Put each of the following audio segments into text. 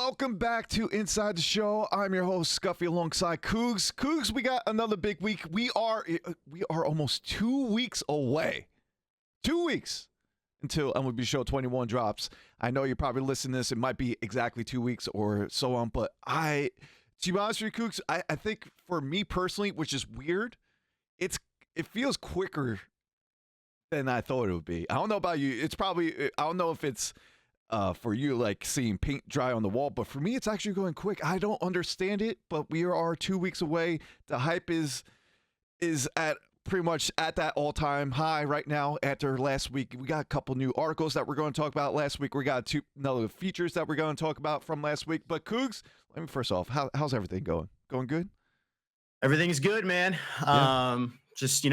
Welcome back to Inside the Show. I'm your host, Scuffy, alongside Cougs. Cougs, we got another big week. We are almost 2 weeks away. 2 weeks until MLB The Show 21 drops. I know you're probably listening to this. It might be exactly 2 weeks or so on, but to be honest with you, Cougs, I think for me personally, which is weird, it feels quicker than I thought it would be. I don't know about you. I don't know if it's for you, like seeing paint dry on the wall, but for me, it's actually going quick. I don't understand it, but we are 2 weeks away. The hype is at pretty much at that all-time high right now. After last week, we got a couple new articles that we're going to talk about. Last week, we got another features that we're going to talk about from last week. But Cougs, let me first off, how's everything going? Going good? Everything's good, man. Yeah. Just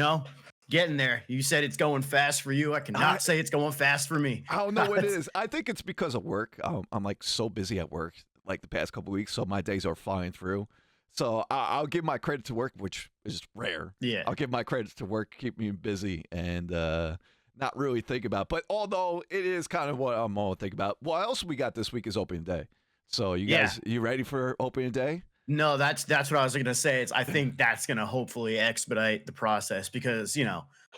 getting there. You said it's going fast for you. I cannot say it's going fast for me. I don't know what it is. I think it's because of work. I'm like so busy at work like the past couple weeks, so my days are flying through. So I'll give my credit to work, which is rare. Yeah. I'll give my credit to work, keep me busy, and not really think about. But although it is kind of what I'm all thinking about. What else we got this week is opening day. So you guys, you ready for opening day? No, that's what I was going to say. I think that's going to hopefully expedite the process because,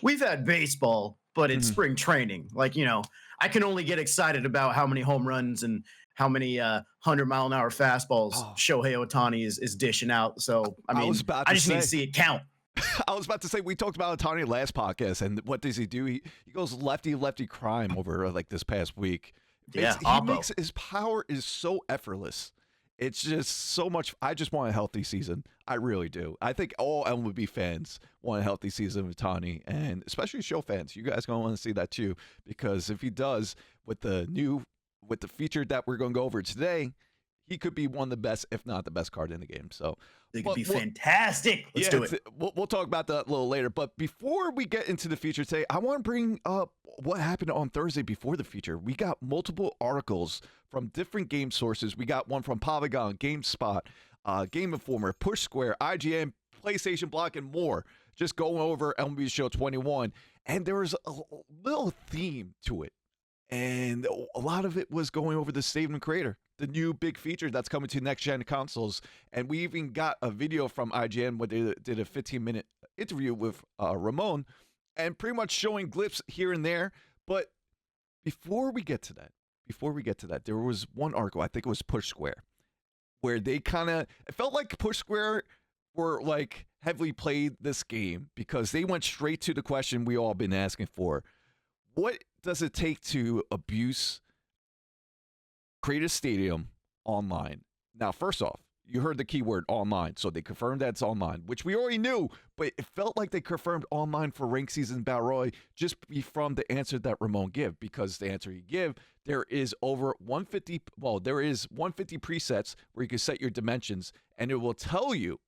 we've had baseball, but it's spring training. Like, I can only get excited about how many home runs and how many 100-mile-an-hour fastballs Shohei Ohtani is dishing out. So, I just need to see it count. I was about to say, we talked about Ohtani last podcast, and what does he do? He goes lefty crime over like this past week. Yeah, his power is so effortless. It's just so much. I just want a healthy season. I really do. I think all MLB fans want a healthy season with Ohtani, and especially show fans. You guys going to want to see that too, because if he does with the feature that we're going to go over today, he could be one of the best, if not the best card in the game. So it could be fantastic. Let's do it. We'll talk about that a little later. But before we get into the feature today, I want to bring up what happened on Thursday before the feature. We got multiple articles from different game sources. We got one from Polygon, GameSpot, Game Informer, Push Square, IGN, PlayStation Block, and more. Just going over MLB The Show 21. And there was a little theme to it. And a lot of it was going over the Stadium Creator, the new big feature that's coming to next-gen consoles. And we even got a video from IGN where they did a 15-minute interview with Ramon and pretty much showing glimpses here and there. But before we get to that, there was one article, I think it was Push Square, where they it felt like Push Square were like heavily played this game because they went straight to the question we all been asking for. What does it take to create a stadium online? Now, first off, you heard the keyword online, so they confirmed that it's online, which we already knew, but it felt like they confirmed online for Ranked Season Battle Royale just from the answer that Ramon gave, because the answer he give, there is 150 presets where you can set your dimensions, and it will tell you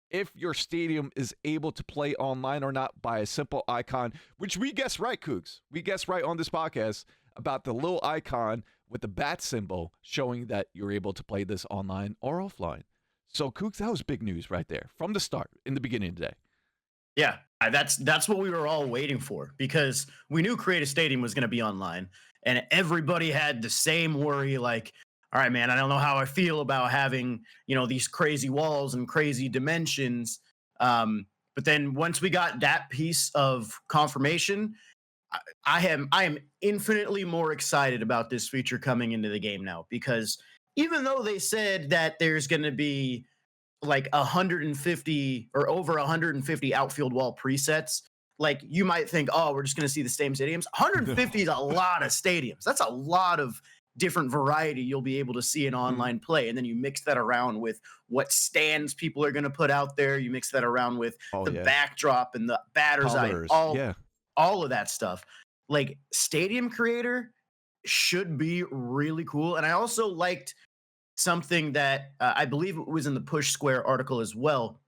if your stadium is able to play online or not by a simple icon, which we guessed right, Cougs. We guessed right on this podcast about the little icon with the bat symbol showing that you're able to play this online or offline. So, Cougs, that was big news right there from the start, in the beginning of the day. Yeah, that's what we were all waiting for, because we knew Create a Stadium was going to be online, and everybody had the same worry, like, all right, man, I don't know how I feel about having, these crazy walls and crazy dimensions. But then once we got that piece of confirmation, I am infinitely more excited about this feature coming into the game now, because even though they said that there's going to be like 150 or over 150 outfield wall presets, like you might think, oh, we're just going to see the same stadiums. 150 is a lot of stadiums. That's a lot of different variety you'll be able to see in online play. And then you mix that around with what stands people are going to put out there. You mix that around with the backdrop and the batter's eye, all of that stuff. Like, Stadium Creator should be really cool. And I also liked something that I believe it was in the Push Square article as well,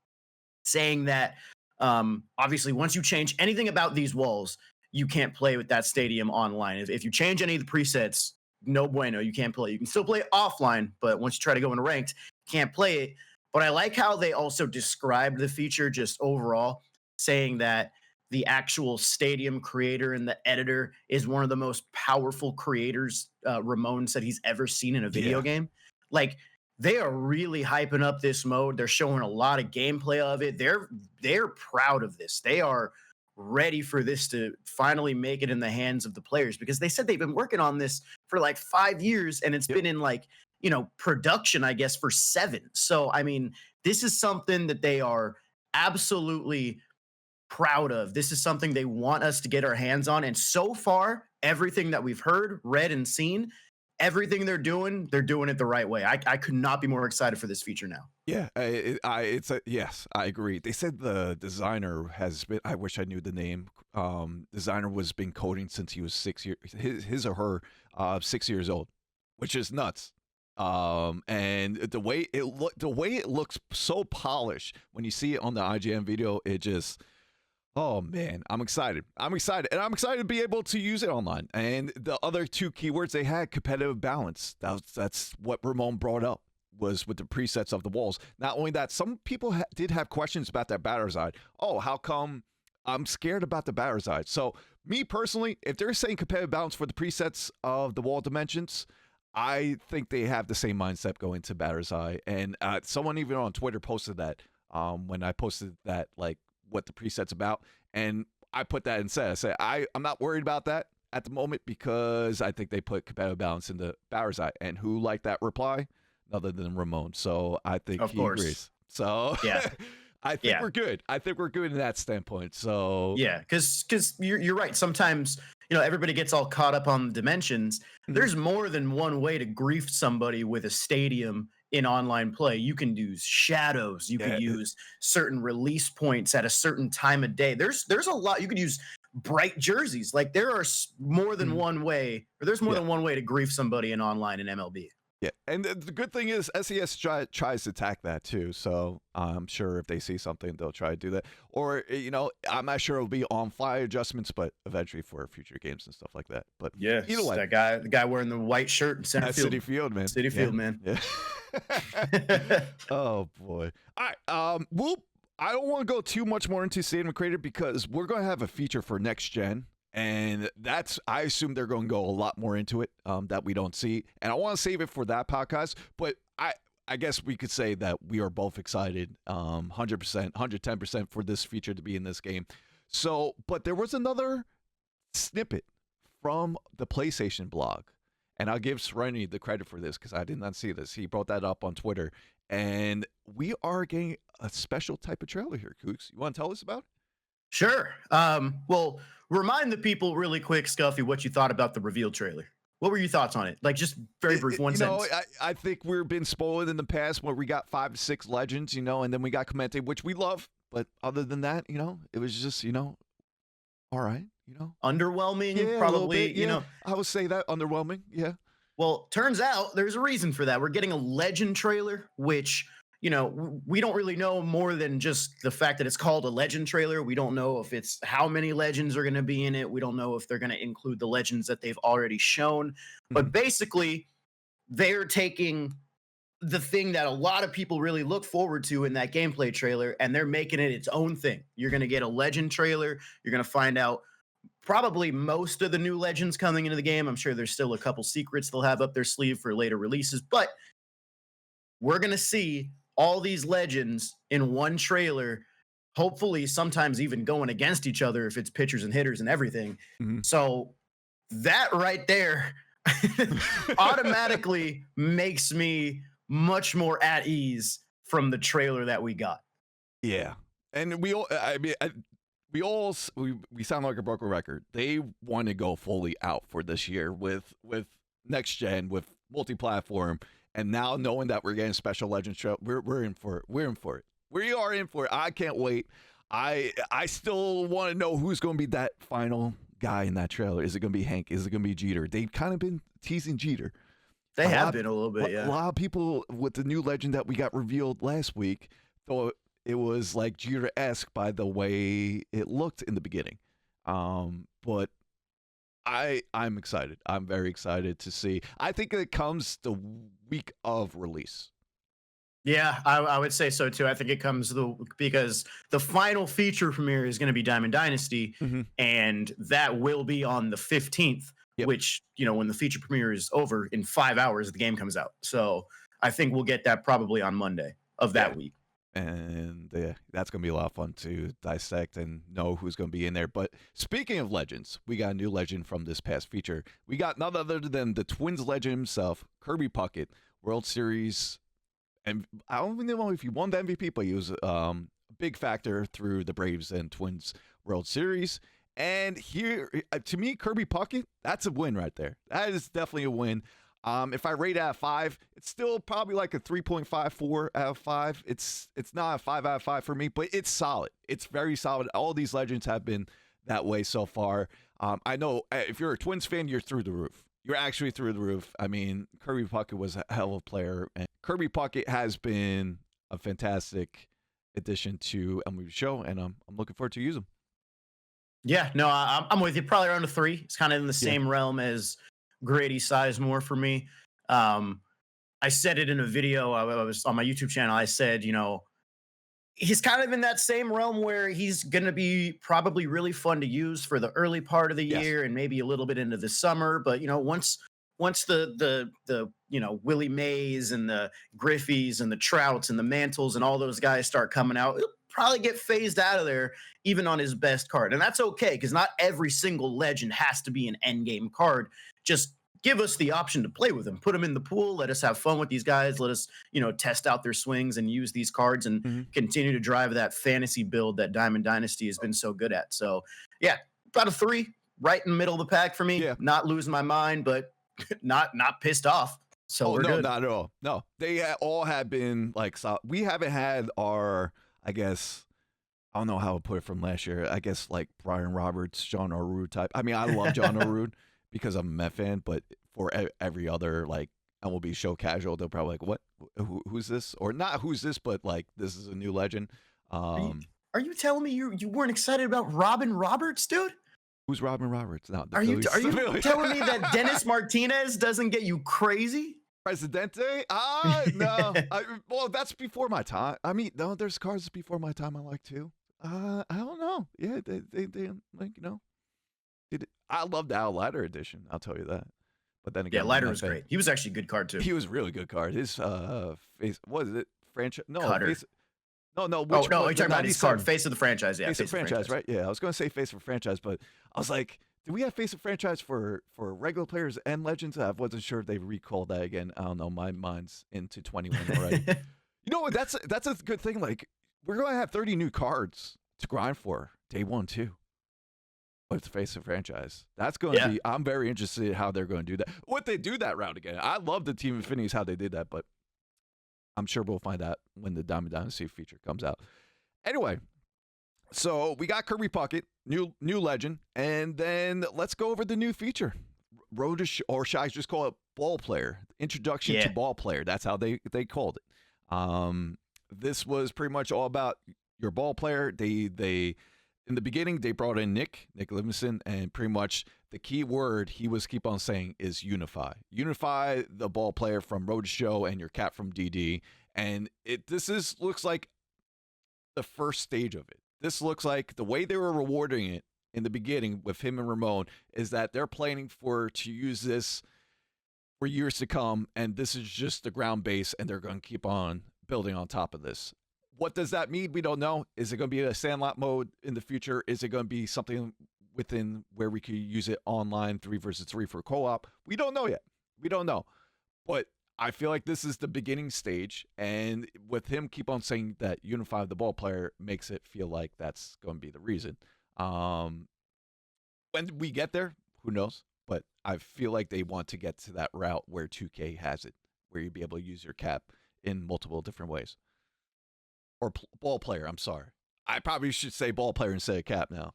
saying that obviously once you change anything about these walls, you can't play with that stadium online. If you change any of the presets, no bueno, you can't play. You can still play offline, but once you try to go into ranked, you can't play it. But I like how they also described the feature just overall, saying that the actual Stadium Creator and the editor is one of the most powerful creators Ramon said he's ever seen in a video game. Like, they are really hyping up this mode. They're showing a lot of gameplay of it. They're proud of this. They are ready for this to finally make it in the hands of the players, because they said they've been working on this for like 5 years, and it's Yep. been in like, production, I guess, for 7. So, I mean, this is something that they are absolutely proud of. This is something they want us to get our hands on. And so far, everything that we've heard, read, and seen, everything they're doing it the right way. I could not be more excited for this feature now. Yeah, yes, I agree. They said the designer has been. I wish I knew the name. Designer was been coding since he was 6 years. His or her, 6 years old, which is nuts. And the way it looks so polished when you see it on the IGN video, it just. Oh man, I'm excited. I'm excited. And I'm excited to be able to use it online. And the other two keywords they had, competitive balance. That's what Ramon brought up, was with the presets of the walls. Not only that, some people did have questions about that batter's eye. Oh, how come? I'm scared about the batter's eye. So me personally, if they're saying competitive balance for the presets of the wall dimensions, I think they have the same mindset going to batter's eye. And someone even on Twitter posted that when I posted that, like, what the preset's about, and I put that and said, I'm not worried about that at the moment, because I think they put competitive balance in the batter's eye. And who liked that reply? Other than Ramon. So I think Of he course. agrees. So Yeah. I think we're good. I think we're good in that standpoint. So Yeah, because you're right. Sometimes, everybody gets all caught up on the dimensions. There's more than one way to grief somebody with a stadium in online play. You can use shadows. You could use certain release points at a certain time of day. There's a lot. You could use bright jerseys. Like, there are more than one way, or there's more than one way to grief somebody in online in MLB. Yeah, and the good thing is SES tries to attack that too. So I'm sure if they see something, they'll try to do that. Or I'm not sure it'll be on-fly adjustments, but eventually for future games and stuff like that. But yeah, either way, the guy wearing the white shirt in center field. City Field, man. City Field, man. Yeah. Oh boy. All right. I don't want to go too much more into Stadium Creator, because we're going to have a feature for next gen. And I assume they're going to go a lot more into it that we don't see. And I want to save it for that podcast. But I guess we could say that we are both excited 100%, 110% for this feature to be in this game. So, but there was another snippet from the PlayStation blog. And I'll give Serenity the credit for this, because I did not see this. He brought that up on Twitter. And we are getting a special type of trailer here, Kooks. You want to tell us about it? Sure. Well, remind the people really quick, Scuffy, what you thought about the reveal trailer. What were your thoughts on it? Like, just very brief, one sentence. I think we've been spoiled in the past where we got 5 to 6 legends, and then we got Clemente, which we love. But other than that, it was just, all right, Underwhelming, probably, I would say that, underwhelming, yeah. Well, turns out there's a reason for that. We're getting a legend trailer, which, we don't really know more than just the fact that it's called a legend trailer. We don't know if it's how many legends are going to be in it. We don't know if they're going to include the legends that they've already shown. But basically, they're taking the thing that a lot of people really look forward to in that gameplay trailer, and they're making it its own thing. You're going to get a legend trailer. You're going to find out probably most of the new legends coming into the game. I'm sure there's still a couple secrets they'll have up their sleeve for later releases, but we're going to see all these legends in one trailer, hopefully sometimes even going against each other if it's pitchers and hitters and everything. So that right there automatically makes me much more at ease from the trailer that we got. Yeah. And we sound like a broken record. They want to go fully out for this year with next gen, with multi-platform. And now knowing that we're getting special legend show, we're in for it. We are in for it. I can't wait. I still want to know who's going to be that final guy in that trailer. Is it going to be Hank? Is it going to be Jeter? They've kind of been teasing Jeter. They have been a little bit, yeah. A lot of people with the new legend that we got revealed last week thought it was like Jeter-esque by the way it looked in the beginning. But I'm excited. I'm very excited to see. I think it comes the week of release. Yeah, I would say so too. I think it comes because the final feature premiere is going to be Diamond Dynasty, and that will be on the 15th, which, when the feature premiere is over, in 5 hours, the game comes out. So I think we'll get that probably on Monday of that week. And that's going to be a lot of fun to dissect and know who's going to be in there. But speaking of legends, we got a new legend from this past feature. We got none other than the Twins legend himself, Kirby Pocket, World Series. And I don't even know if he won the MVP, but he was a big factor through the Braves and Twins World Series. And here, to me, Kirby Pocket, that's a win right there. That is definitely a win. If I rate it out of 5, it's still probably like a 3.54 out of 5. It's not a 5 out of 5 for me, but it's solid. It's very solid. All these legends have been that way so far. I know if you're a Twins fan, you're through the roof. You're actually through the roof. I mean, Kirby Pocket was a hell of a player, and Kirby Pocket has been a fantastic addition to MLB The Show, and I'm looking forward to use him. Yeah, no, I'm with you. Probably around a 3. It's kind of in the same realm as Grady Sizemore for me. I said it in a video. I was on my YouTube channel. I said, he's kind of in that same realm where he's going to be probably really fun to use for the early part of the year and maybe a little bit into the summer. But, once the Willie Mays and the Griffeys and the Trouts and the Mantles and all those guys start coming out, he'll probably get phased out of there even on his best card. And that's okay, because not every single legend has to be an end game card. Just give us the option to play with them. Put them in the pool. Let us have fun with these guys. Let us, test out their swings and use these cards and continue to drive that fantasy build that Diamond Dynasty has been so good at. So, yeah, about a 3, right in the middle of the pack for me. Yeah. Not losing my mind, but not pissed off. So we're good. Not at all. No, they all have been like solid. We haven't had our, I guess, I don't know how to put it from last year. I guess like Brian Roberts, John Arud type. I mean, I love John Arud because I'm a Met fan, but for every other like MLB Show casual, they're probably like, "What? Who's this?" Or not "Who's this?" but like, "This is a new legend." Are you telling me you weren't excited about Robin Roberts, dude? Who's Robin Roberts? No, are you telling me that Dennis Martinez doesn't get you crazy? Presidente? No. Well, that's before my time. I mean, no, there's cards before my time I like too. I don't know. Yeah, they like, I love the Al Leiter edition. I'll tell you that. But then again, Leiter was great. He was actually a good card too. He was a really good card. His face, what is it? Franchise? No, face, no. No, you're talking about his card, face of the franchise. Yeah, face of franchise, right? Yeah, I was going to say face of franchise, but I was like, do we have face of franchise for regular players and legends? I wasn't sure if they recalled that again. I don't know. My mind's into 21 already. That's a good thing. Like, we're going to have 30 new cards to grind for day 1 too. But it's face of franchise. That's going to be. I'm very interested in how they're going to do that. What they do that route again. I love the Team Infinities how they did that, but I'm sure we'll find out when the Diamond Dynasty feature comes out. Anyway, so we got Kirby Pocket, new legend, and then let's go over the new feature. Or should I just call it Ballplayer? Introduction to Ballplayer. That's how they called it. This was pretty much all about your Ballplayer. They in the beginning they brought in Nick Livingston, and pretty much the key word he was keep on saying is unify. Unify the Ballplayer from Road to Show and your cat from DD. And looks like the first stage of it. This looks like the way they were rewarding it in the beginning with him and Ramon is that they're planning to use this for years to come, and this is just the ground base, and they're going to keep on building on top of this. What does that mean? We don't know. Is it going to be a sandlot mode in the future? Is it going to be something within where we could use it online 3 versus 3 for co-op? We don't know yet. We don't know. But I feel like this is the beginning stage, and with him keep on saying that unify the Ballplayer makes it feel like that's going to be the reason. When we get there, who knows? But I feel like they want to get to that route where 2K has it, where you'd be able to use your cap in multiple different ways. Or Ballplayer, I'm sorry. I probably should say Ballplayer instead of cap now.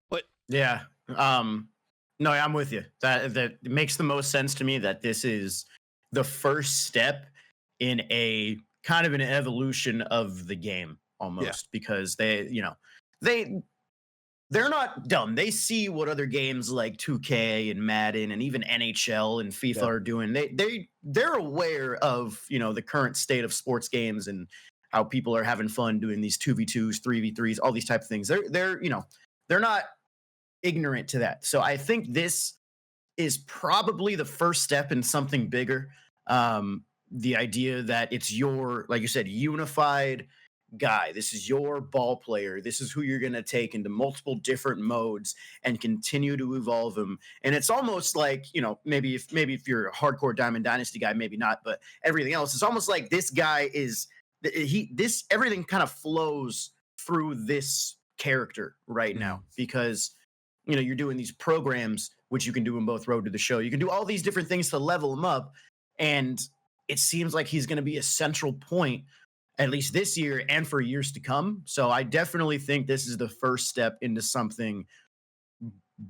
But yeah, no, I'm with you. That makes the most sense to me that this is the first step in a kind of an evolution of the game almost, because they're not dumb. They see what other games like 2K and Madden and even NHL and FIFA are doing. They're aware of, the current state of sports games and how people are having fun doing these 2v2s, 3v3s, all these type of things. They're not ignorant to that. So I think this is probably the first step in something bigger. the idea that it's your, like you said, unified guy. This is your ball player. This is who you're going to take into multiple different modes and continue to evolve him. And it's almost like, maybe if you're a hardcore Diamond Dynasty guy, maybe not, but everything else, it's almost like this guy is everything kind of flows through this character right now because you're doing these programs, which you can do in both Road to the Show. You can do all these different things to level him up. And it seems like he's going to be a central point, at least this year and for years to come. So I definitely think this is the first step into something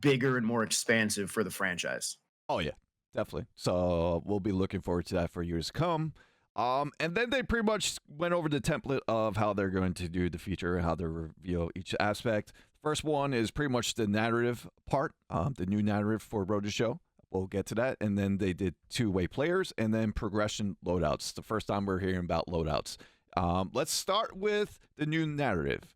bigger and more expansive for the franchise. Oh, yeah, definitely. So we'll be looking forward to that for years to come. And then they pretty much went over the template of how they're going to do the feature and how they reveal each aspect. First one is pretty much the narrative part, the new narrative for Road to Show. We'll get to that. And then they did two-way players and then progression loadouts. The first time we're hearing about loadouts. Let's start with the new narrative.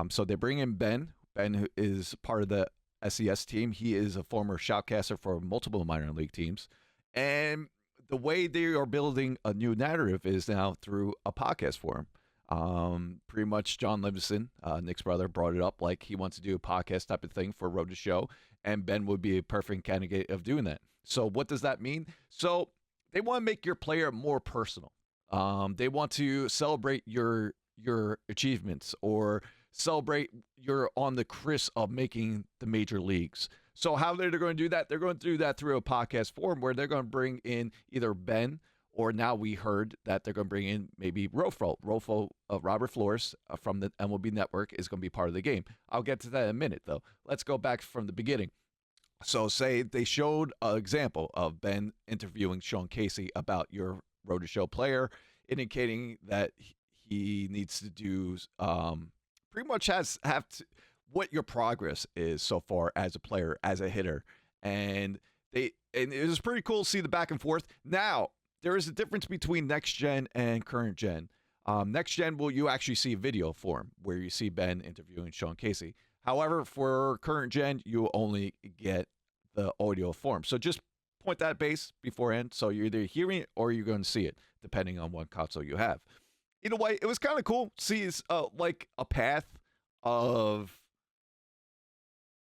So they bring in Ben. Ben, who is part of the SES team. He is a former shoutcaster for multiple minor league teams. And the way they are building a new narrative is now through a podcast form. Pretty much John Livingston, Nick's brother, brought it up like he wants to do a podcast type of thing for Road to Show, and Ben would be a perfect candidate of doing that. So what does that mean? So they want to make your player more personal. They want to celebrate your achievements or celebrate you're on the crisp of making the major leagues. So how they're going to do that? They're going to do that through a podcast form where they're going to bring in either Ben or now we heard that they're going to bring in maybe Rofo. Rofo, Robert Flores from the MLB Network is going to be part of the game. I'll get to that in a minute, though. Let's go back from the beginning. So say they showed an example of Ben interviewing Sean Casey about your Road to Show player, indicating that he needs to do pretty much what your progress is so far as a player, as a hitter. And it was pretty cool to see the back and forth. Now, there is a difference between next gen and current gen. Next gen, you actually see video form where you see Ben interviewing Sean Casey. However, for current gen, you only get the audio form. So just point that base beforehand. So you're either hearing it or you're going to see it, depending on what console you have. Either way, it was kind of cool to see like a path of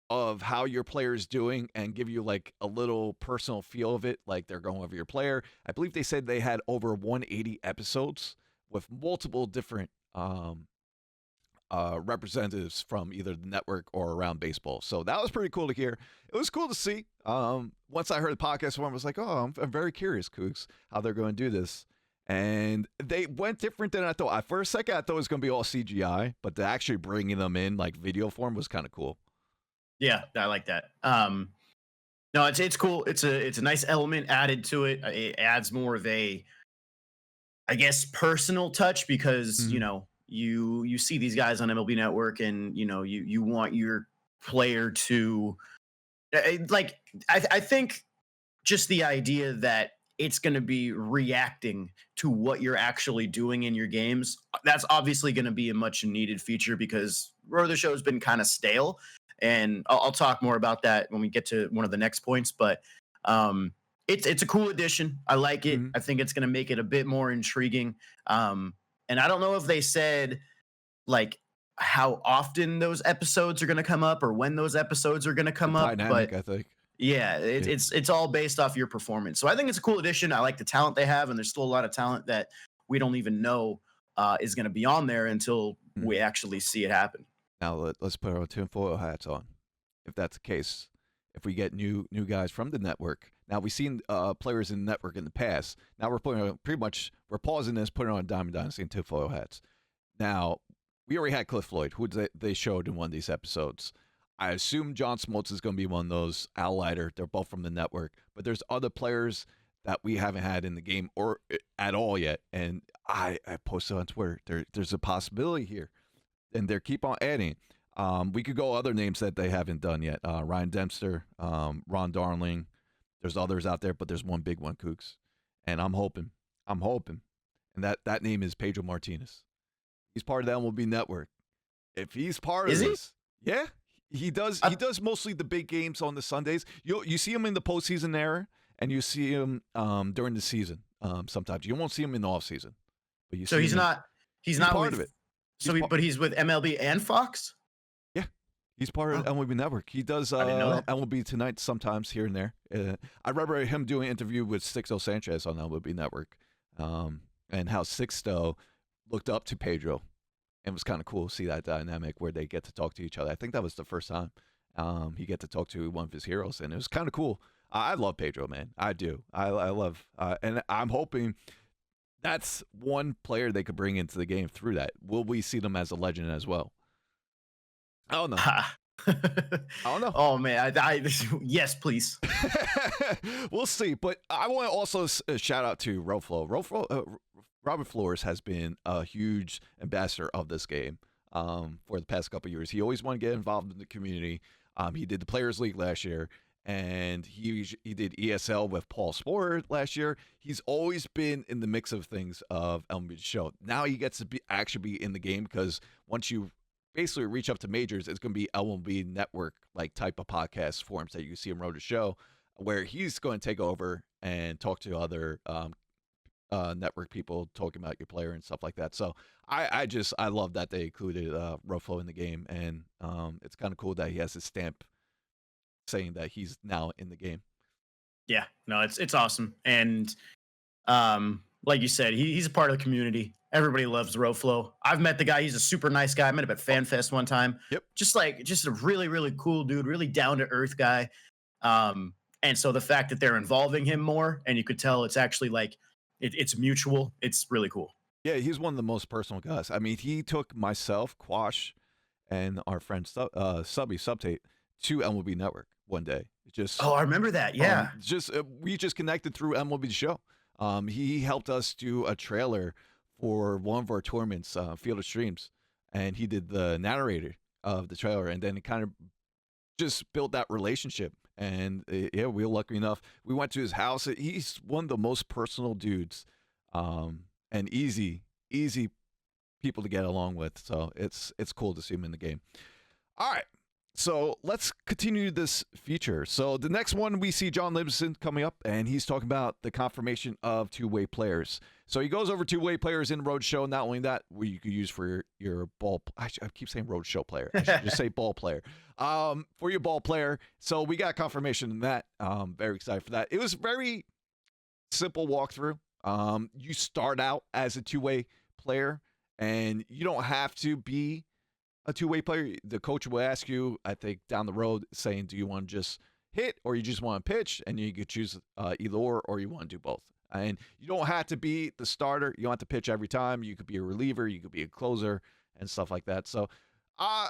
how your player is doing and give you like a little personal feel of it, like they're going over your player. I believe they said they had over 180 episodes with multiple different representatives from either the network or around baseball. So that was pretty cool to hear. It was cool to see. Once I heard the podcast one, I was like, oh, I'm very curious, Cougs, how they're going to do this. And they went different than I thought. At first second, I thought it was going to be all CGI, but to actually bringing them in like video form was kind of cool. Yeah, I like that. No, it's cool. It's a nice element added to it. It adds more of a, I guess, personal touch because you see these guys on MLB Network, and you want your player to like. I think just the idea that it's going to be reacting to what you're actually doing in your games. That's obviously going to be a much needed feature because Road to the Show has been kind of stale. And I'll talk more about that when we get to one of the next points. But it's a cool addition. I like it. I think it's going to make it a bit more intriguing. And I don't know if they said like how often those episodes are going to come up or when those episodes are going to come up. Dynamic, but I think. Yeah, it's all based off your performance. So I think it's a cool addition. I like the talent they have, and there's still a lot of talent that we don't even know is going to be on there until we actually see it happen. Now let's put our tinfoil hats on. If that's the case, if we get new guys from the network, now we've seen players in the network in the past. Now we're putting on, we're pausing this, putting on Diamond Dynasty and tinfoil hats. Now we already had Cliff Floyd, who they showed in one of these episodes. I assume John Smoltz is going to be one of those. Al Leiter, they're both from the network, but there's other players that we haven't had in the game or at all yet. And I posted on Twitter, there's a possibility here. And they keep on adding. We could go other names that they haven't done yet. Ryan Dempster, Ron Darling. There's others out there, but there's one big one, Kooks. And I'm hoping. And that name is Pedro Martinez. He's part of the MLB Network. If he's part of this, yeah, he does. He does mostly the big games on the Sundays. You see him in the postseason era, and you see him during the season. sometimes. You won't see him in the off season, but you So see he's him. not He's not part with of it. but he's with MLB and Fox? Yeah, he's part of Oh, MLB Network. He does I didn't know that. MLB Tonight sometimes here and there. I remember him doing an interview with Sixto Sanchez on MLB Network, and how Sixto looked up to Pedro. And it was kind of cool to see that dynamic where they get to talk to each other. I think that was the first time he get to talk to one of his heroes, and it was kind of cool. I love Pedro, man. I do. I love, and I'm hoping that's one player they could bring into the game through that. Will we see them as a legend as well? I don't know. I don't know. Oh man, yes, please. We'll see. But I want to also shout out to Roflo. Robert Flores has been a huge ambassador of this game for the past couple of years. He always wanted to get involved in the community. He did the Players League last year, and he did ESL with Paul Sporer last year. He's always been in the mix of things of MLB The Show. Now he gets to actually be in the game, because once you basically reach up to majors, it's going to be MLB Network like type of podcast forums that you see in Road to Show, where he's going to take over and talk to other network people, talking about your player and stuff like that. So I love that they included Roflo in the game, and it's kind of cool that he has his stamp saying that he's now in the game. Yeah, no, it's awesome. And like you said, he's a part of the community. Everybody loves Roflo. I've met the guy. He's a super nice guy. I met him at FanFest one time. Yep. Just a really, really cool dude, really down to earth guy. And so the fact that they're involving him more, and you could tell it's actually like it's mutual. It's really cool. Yeah, he's one of the most personal guys. I mean, he took myself, Quash, and our friend Subtate to MLB Network one day. I remember that. Yeah. We just connected through MLB The Show. He helped us do a trailer for one of our tournaments, Field of Streams, and he did the narrator of the trailer, and then it kind of just built that relationship. And yeah, we were lucky enough. We went to his house. He's one of the most personal dudes, and easy people to get along with. So it's cool to see him in the game. All right. So let's continue this feature. So the next one, we see John Livingston coming up, and he's talking about the confirmation of two-way players. So he goes over two-way players in Road Show. Not only that, where you could use for your ball. I keep saying Road Show player. I should just say ball player. For your ball player. So we got confirmation in that. Very excited for that. It was very simple walkthrough. You start out as a two-way player, and you don't have to be a two-way player. The coach will ask you, I think, down the road, saying, do you want to just hit, or you just want to pitch? And you could choose either or you want to do both. And you don't have to be the starter. You don't have to pitch every time. You could be a reliever. You could be a closer and stuff like that. So I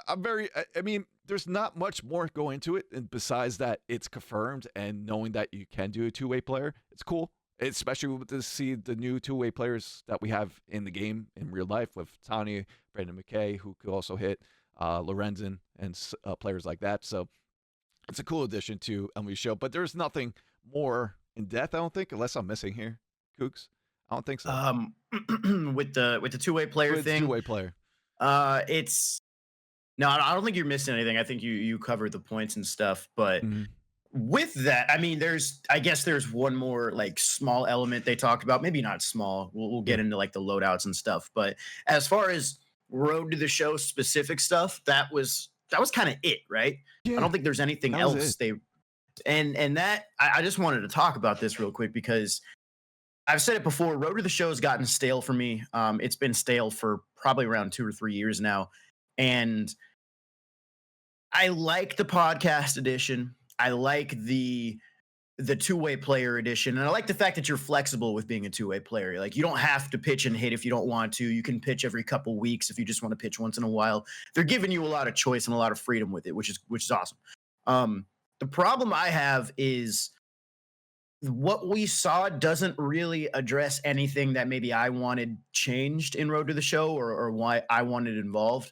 mean, there's not much more going into it, and besides that, it's confirmed, and knowing that you can do a two-way player, it's cool. Especially to see the new two-way players that we have in the game in real life with Tony, Brandon McKay, who could also hit, Lorenzen, and players like that. So it's a cool addition to MLB Show, but there's nothing more in depth, I don't think, unless I'm missing here, Kooks. I don't think so. With the two-way player thing, two-way player. It's no, I don't think you're missing anything. I think you covered the points and stuff, but. Mm-hmm. With that, I mean, I guess there's one more like small element they talked about. Maybe not small. We'll get into like the loadouts and stuff. But as far as Road to the Show specific stuff, that was kind of it, right? Yeah, I don't think there's anything else and that I just wanted to talk about this real quick, because I've said it before. Road to the Show has gotten stale for me. It's been stale for probably around 2 or 3 years now, and I like the podcast edition. I like the two-way player edition, and I like the fact that you're flexible with being a two-way player. Like, you don't have to pitch and hit if you don't want to. You can pitch every couple weeks if you just want to pitch once in a while. They're giving you a lot of choice and a lot of freedom with it, which is awesome. The problem I have is what we saw doesn't really address anything that maybe I wanted changed in Road to the Show, or why I wanted involved.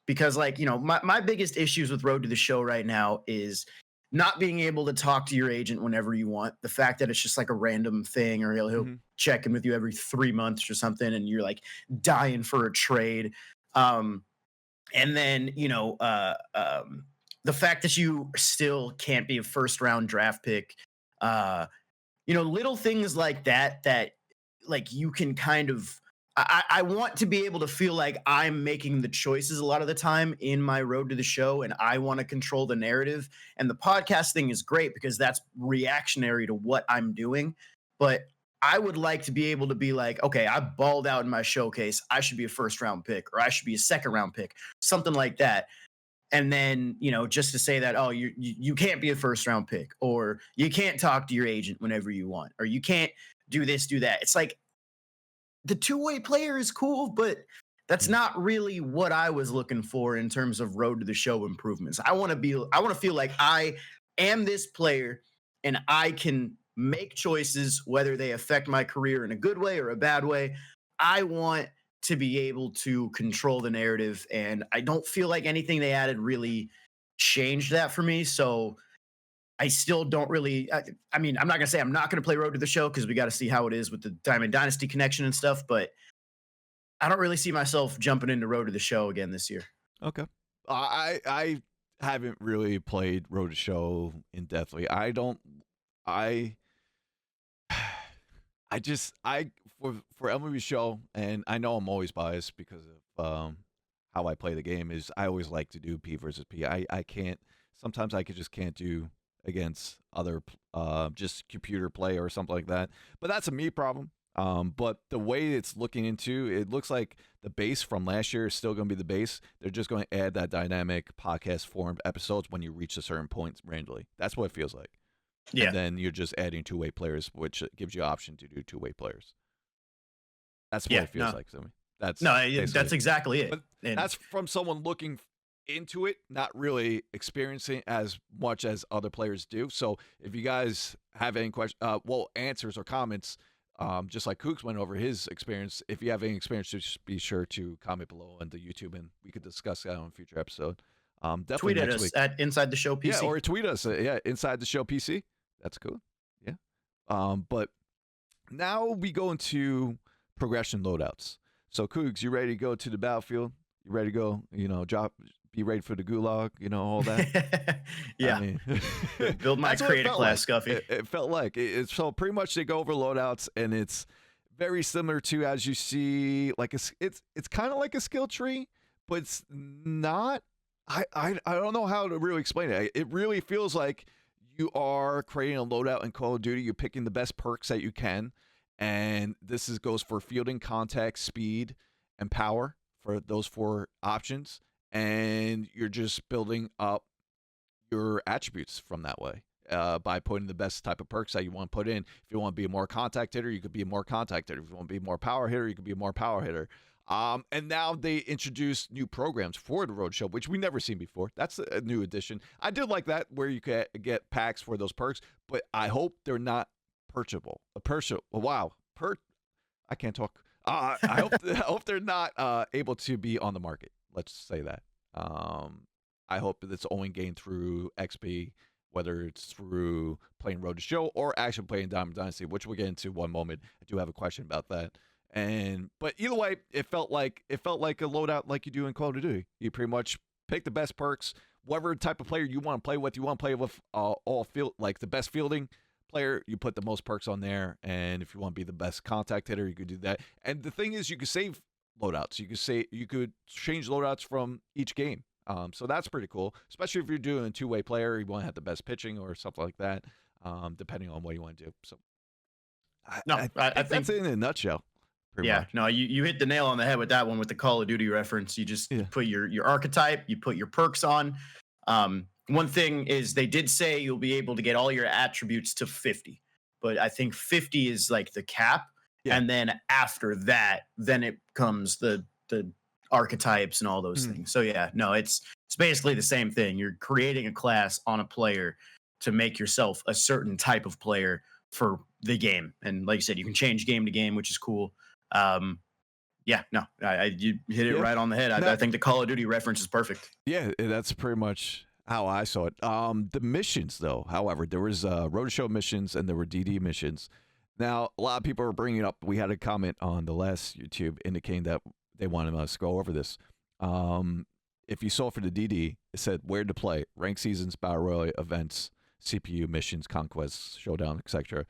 Because, like, you know, my biggest issues with Road to the Show right now is not being able to talk to your agent whenever you want. The fact that it's just like a random thing, or he'll check in with you every 3 months or something, and you're like dying for a trade. And then, you know, the fact that you still can't be a first-round draft pick, little things like that like you can kind of I want to be able to feel like I'm making the choices a lot of the time in my road to the show, and I want to control the narrative. And the podcast thing is great because that's reactionary to what I'm doing. But I would like to be able to be like, okay, I balled out in my showcase. I should be a first round pick, or I should be a second round pick, something like that. And then, just to say that, oh, you can't be a first round pick, or you can't talk to your agent whenever you want, or you can't do this, do that. It's like, the two-way player is cool, but that's not really what I was looking for in terms of road to the show improvements. I want to feel like I am this player and I can make choices whether they affect my career in a good way or a bad way. I want to be able to control the narrative, and I don't feel like anything they added really changed that for me. So I still don't really. I mean, I'm not gonna say I'm not gonna play Road to the Show because we got to see how it is with the Diamond Dynasty connection and stuff. But I don't really see myself jumping into Road to the Show again this year. Okay. I haven't really played Road to Show in depthly. I don't. I for MLB Show, and I know I'm always biased because of how I play the game. Is I always like to do P versus P. I can't. Sometimes I just can't do against other just computer play or something like that. But that's a me problem. But the way it's looking into, it looks like the base from last year is still going to be the base. They're just going to add that dynamic podcast formed episodes when you reach a certain point randomly. That's what it feels like. Yeah. And then you're just adding two-way players, which gives you option to do two-way players. That's what it feels like to me. That's exactly it. But that's from someone looking into it, not really experiencing as much as other players do. So if you guys have any questions, answers or comments, just like Kooks went over his experience, if you have any experience, just be sure to comment below on the YouTube, and we could discuss that on a future episode. Definitely tweet at us at Inside the Show PC. Yeah, or tweet us. Inside the Show PC. That's cool. Yeah. But now we go into progression loadouts. So Kooks, you ready to go to the battlefield? You ready to go? Be ready for the gulag, all that. Yeah. I mean, build my creative class, Scuffy. It felt like it. So pretty much they go over loadouts, and it's very similar to, as you see, like it's kind of like a skill tree, but it's not. I don't know how to really explain it. It really feels like you are creating a loadout in Call of Duty. You're picking the best perks that you can, and this goes for fielding, contact, speed, and power for those 4 options. And you're just building up your attributes from that way by putting the best type of perks that you want to put in. If you want to be a more contact hitter, you could be a more contact hitter. If you want to be a more power hitter, you could be a more power hitter. And now they introduced new programs for the Road Show, which we never seen before. That's a new addition. I did like that, where you could get packs for those perks, but I hope they're not purchasable. I can't talk. I hope they're not able to be on the market. Let's say that. I hope that it's only gained through XP, whether it's through playing Road to Show or actually playing Diamond Dynasty, which we'll get into one moment. I do have a question about that. But either way, it felt like a loadout like you do in Call of Duty. You pretty much pick the best perks, whatever type of player you want to play with. You want to play with all field, like the best fielding player, you put the most perks on there. And if you want to be the best contact hitter, you could do that. And the thing is, you could save loadouts. You could change loadouts from each game. So that's pretty cool, especially if you're doing a two-way player. You want to have the best pitching or something like that, depending on what you want to do. So I think that's it in a nutshell. Yeah, much. No, you hit the nail on the head with that one with the Call of Duty reference. You just put your archetype, you put your perks on. One thing is they did say you'll be able to get all your attributes to 50, but I think 50 is like the cap. Yeah. And then after that, then it comes the archetypes and all those things. So yeah, no, it's basically the same thing. You're creating a class on a player to make yourself a certain type of player for the game. And like you said, you can change game to game, which is cool. Yeah, no, you hit it right on the head. I think the Call of Duty reference is perfect. Yeah, that's pretty much how I saw it. The missions, though, however, there was Road to Show missions and there were DD missions. Now, a lot of people are bringing up, we had a comment on the last YouTube indicating that they wanted us to go over this. If you saw for the DD, it said where to play, ranked seasons, battle royale events, CPU missions, conquests, showdown, etc.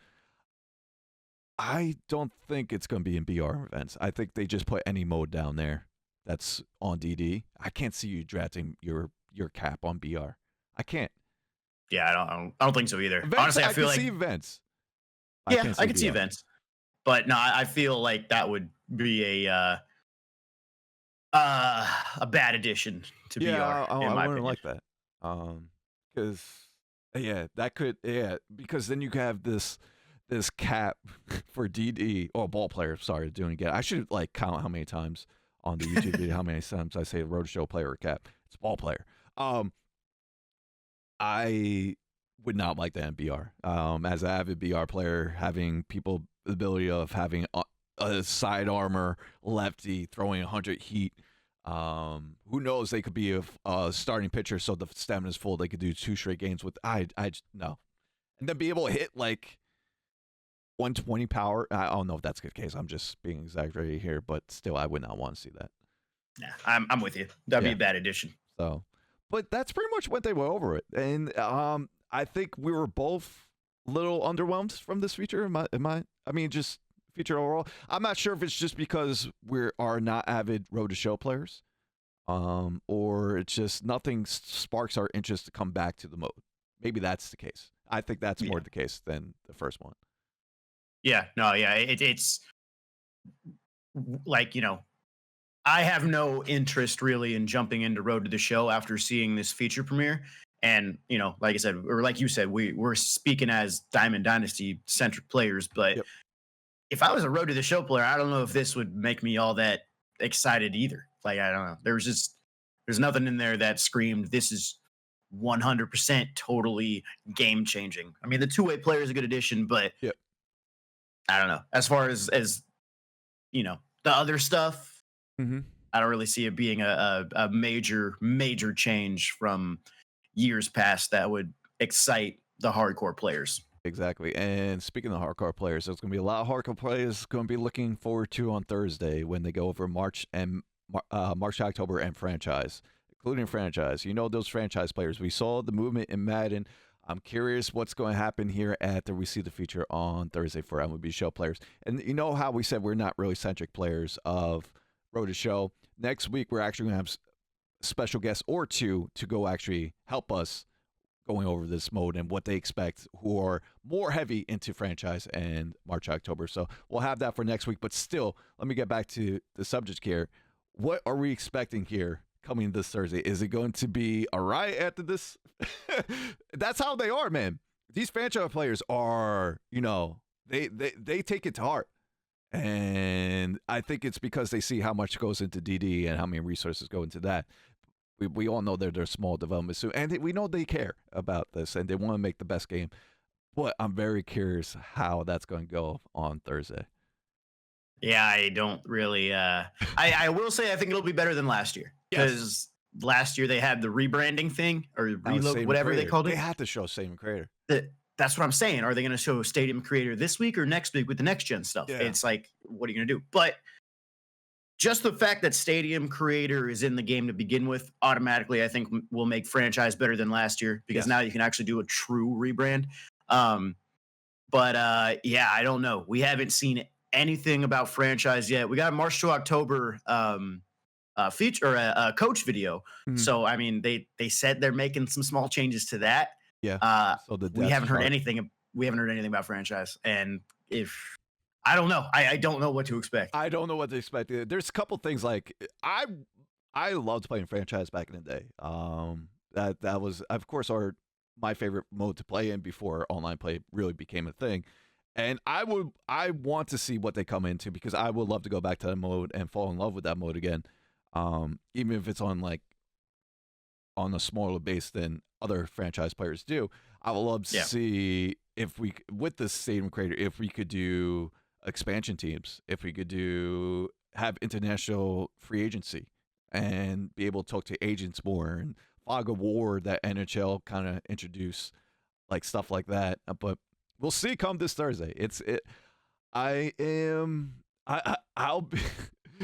I don't think it's going to be in BR events. I think they just put any mode down there that's on DD. I can't see you drafting your cap on BR. I can't. Yeah, I don't think so either. Events, Honestly, I feel can like see events. yeah, I could see BR. events, but no, I feel like that would be a bad addition to BR in my I wouldn't opinion. like that. Because that could because then you have this cap for DD or ball player. Sorry, doing it again. I should like count how many times on the YouTube video how many times I say road show player or cap. It's ball player. I would not like that in BR. As an avid BR player, having people the ability of having a side armor lefty throwing 100 heat. Who knows? They could be a starting pitcher, so the stamina's full. They could do 2 straight games with. I just no, and then be able to hit like 120 power. I don't know if that's the case. I'm just being exaggerated here, but still, I would not want to see that. Yeah, I'm with you. That'd be a bad addition. So, but that's pretty much what they went over it, and I think we were both a little underwhelmed from this feature. I mean, just feature overall. I'm not sure if it's just because we are not avid road to show players, or it's just nothing sparks our interest to come back to the mode. Maybe that's the case. I think that's more the case than the first one. Yeah, no, yeah, it's like, I have no interest really in jumping into Road to the Show after seeing this feature premiere. And, like I said, or like you said, we're speaking as Diamond Dynasty centric players, but if I was a Road to the Show player, I don't know if this would make me all that excited either. Like, I don't know. There's nothing in there that screamed, this is 100% totally game changing. I mean, the 2-way player is a good addition, but I don't know. As far as the other stuff, I don't really see it being a major change from years past that would excite the hardcore players. Exactly. And speaking of hardcore players, there's going to be a lot of hardcore players going to be looking forward to on Thursday when they go over March, October, and franchise, including franchise. Those franchise players. We saw the movement in Madden. I'm curious what's going to happen here after we see the feature on Thursday for MLB Show players. And you know how we said we're not really centric players of Road to Show. Next week, we're actually going to have special guests or 2 to go actually help us going over this mode and what they expect, who are more heavy into franchise and March, October. So we'll have that for next week. But still, let me get back to the subject here. What are we expecting here coming this Thursday? Is it going to be a riot after this? That's how they are, man. These franchise players are, they take it to heart. And I think it's because they see how much goes into DD and how many resources go into that. We all know they're small development soon, and we know they care about this, and they want to make the best game. But I'm very curious how that's going to go on Thursday. Yeah, I don't really. I will say I think it'll be better than last year, because last year they had the rebranding thing or reload, whatever they called it. They had to show Stadium Creator. That's what I'm saying. Are they going to show Stadium Creator this week or next week with the next gen stuff? Yeah. It's like, what are you going to do? But just the fact that Stadium Creator is in the game to begin with, automatically, I think will make franchise better than last year, because now you can actually do a true rebrand. But I don't know. We haven't seen anything about franchise yet. We got a March to October feature or a coach video. So I mean, they said they're making some small changes to that. Yeah. So we haven't heard anything. We haven't heard anything about franchise, and if I don't know. I don't know what to expect. I don't know what to expect. There's a couple things like I loved playing franchise back in the day. That was, of course, my favorite mode to play in before online play really became a thing. And I want to see what they come into, because I would love to go back to that mode and fall in love with that mode again. Even if it's on a smaller base than other franchise players do. I would love to see if we, with the Stadium Creator, if we could do expansion teams, if we could have international free agency and be able to talk to agents more, and fog of war that NHL kind of introduce, like stuff like that. But we'll see come this Thursday. I'll be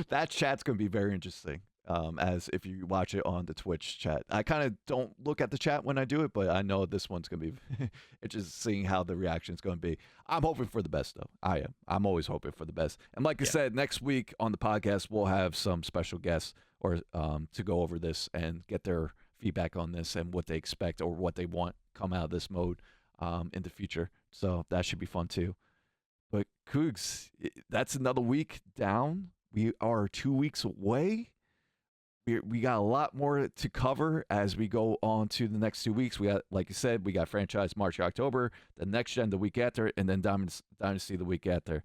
that chat's gonna be very interesting. as if you watch it on the Twitch chat. I kind of don't look at the chat when I do it, but I know this one's going to be it's just seeing how the reaction is going to be. I'm hoping for the best, though. I am. I'm always hoping for the best. And like I said, next week on the podcast, we'll have some special guests or to go over this and get their feedback on this and what they expect or what they want come out of this mode in the future. So that should be fun, too. But Cougs, that's another week down. We are 2 weeks away. We got a lot more to cover as we go on to the next 2 weeks. We got, like you said, we got franchise March, October, the next gen the week after, and then Dynasty the week after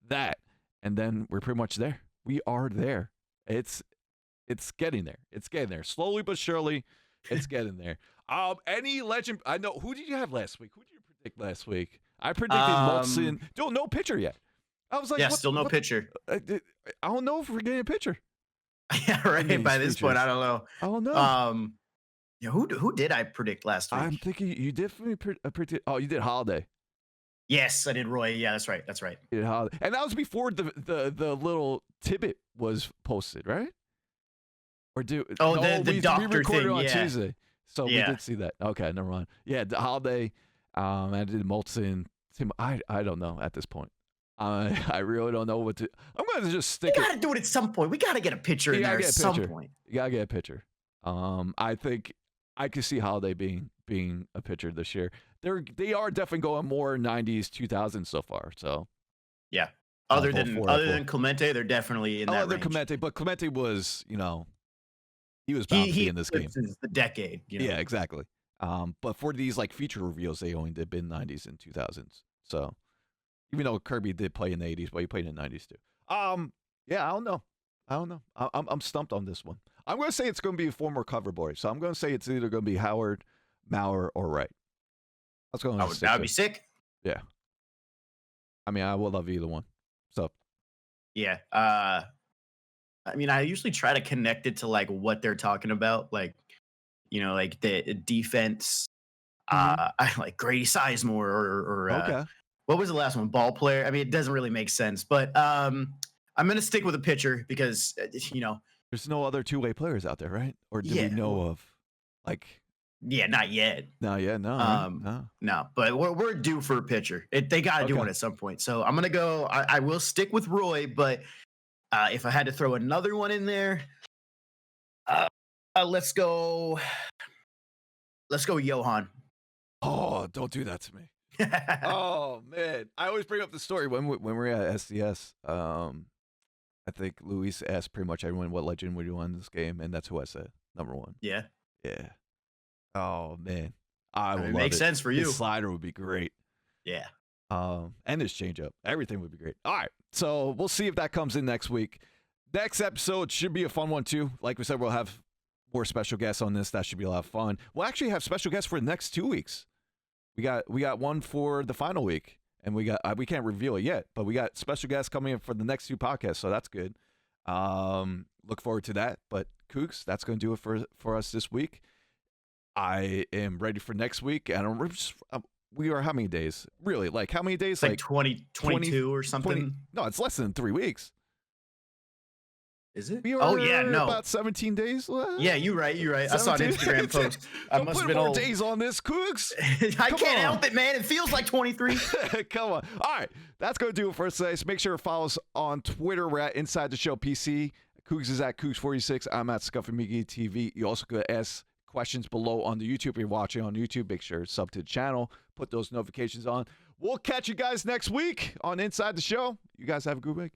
that. And then we're pretty much there. We are there. It's getting there. It's getting there. Slowly but surely, it's getting there. Any legend? I know. Who did you have last week? Who did you predict last week? I predicted Molson. No pitcher yet. I was like, still no pitcher. I don't know if we're getting a pitcher. Yeah, right. By this point, I don't know. I don't know. Who did I predict last week? I'm thinking you did for me predict. Oh, you did Holiday. Yes, I did Roy. Yeah, that's right. That's right. You did Holiday. And that was before the little tidbit was posted, right? Or the doctor we recorded thing, on Tuesday, so we did see that. Okay, never mind. Yeah, the Holiday. I did Molson. Tim. I don't know at this point. I really don't know what to. I'm going to just stick. We got to do it at some point. We got to get a pitcher in there at some point. You got to get a pitcher. I think I could see Holiday being a pitcher this year. They are definitely going more 90s, 2000s so far. So yeah. Other than Clemente, they're definitely in that range. Clemente, but Clemente was, he was bound to be in this game. The decade. Yeah, exactly. But for these like feature reveals, they only did been 90s and 2000s. So. Even though Kirby did play in the 80s, but he played in the 90s too. Yeah, I don't know. I'm stumped on this one. I'm going to say it's going to be a former cover boy. So I'm going to say it's either going to be Howard, Maurer, or Wright. That's going to that would be sick. Yeah. I mean, I will love either one. So. Yeah. I mean, I usually try to connect it to like what they're talking about, like like the defense. I like Grady Sizemore or okay. What was the last one? Ballplayer. I mean, it doesn't really make sense, but I'm going to stick with a pitcher because, there's no other two-way players out there, right? Or do we know of, like? Yeah, not yet. Not yet, no. No, but we're due for a pitcher. They got to do one at some point. So I'm going to go, I will stick with Roy, but if I had to throw another one in there, let's go Johan. Oh, don't do that to me. Oh man, I always bring up the story when we're at SDS. I think Luis asked pretty much everyone what legend would you want in this game, and that's who I said number one. Yeah. Oh man, I would love makes sense for you. His slider would be great. Yeah. And his changeup, everything would be great. All right, so we'll see if that comes in next week. Next episode should be a fun one too. Like we said, we'll have more special guests on this. That should be a lot of fun. We'll actually have special guests for the next 2 weeks. We got one for the final week, and we can't reveal it yet, but we got special guests coming in for the next 2 podcasts, so that's good. Look forward to that. But Cougs, that's going to do it for us this week. I am ready for next week, and we are how many days? Really, like how many days? Like 22 or something. 20, no, it's less than 3 weeks. Is it? About 17 days left. Yeah, you're right. I saw an Instagram post. I must have been more days on this, Cougs. I can't help it, man. It feels like 23. Come on. All right, that's going to do it for us today. So make sure to follow us on Twitter. We're at Inside the Show PC. Cougs is at Cougs46. I'm at Scuffy McGee TV. You also could ask questions below on the YouTube. If you're watching on YouTube, make sure to sub to the channel. Put those notifications on. We'll catch you guys next week on Inside the Show. You guys have a good week.